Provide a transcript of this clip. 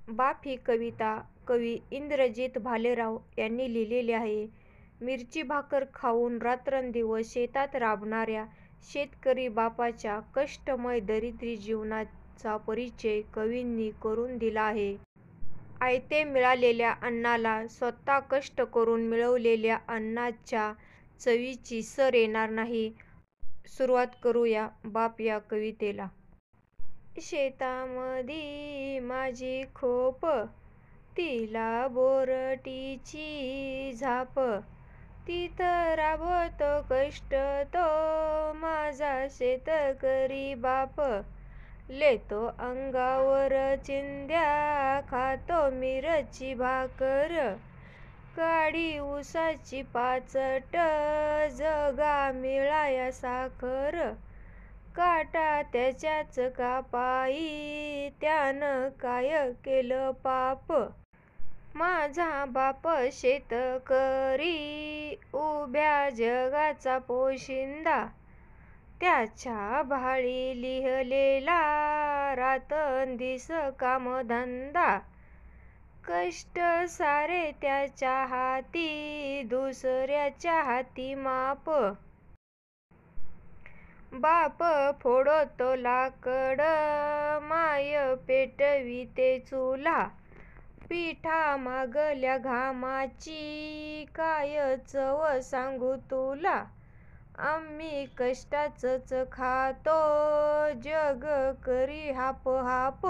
बाप ही कविता कवी इंद्रजित भालेराव यांनी लिहिलेली आहे. मिरची भाकर खाऊन रात्रंदिवस शेतात राबणाऱ्या शेतकरी बापाच्या कष्टमय दरिद्री जीवनाचा परिचय कवींनी करून दिला आहे. आयते मिळालेल्या अन्नाला स्वतः कष्ट करून मिळवलेल्या अन्नाच्या चवीची सर येणार नाही. सुरुवात करूया बाप या कवितेला. शेतामधी माझी खोप, तिला बोरटीची झाप, तिथं राबतो कष्ट तो माझा शेतकरी बाप. लेतो अंगावर चिंध्या, खातो मिरची भाकर, काडी ऊसाची पाचट, जगा मिळाया साखर. काटा त्याच्याच कापाई, त्यानं काय केलं पाप. माझा बाप शेतकरी, उभ्या जगाचा पोशिंदा. त्याच्या भाळी लिहलेला रात्रंदिस कामधंदा. कष्ट सारे त्याच्या हाती, दुसऱ्याच्या हाती माप. बाप फोडतो लाकड, माय पेटविते चुला. पिठा मागल्या घामाची, काय चव सांगू तुला. आम्ही कष्टाचंच खातो, जग करी हाप हाप.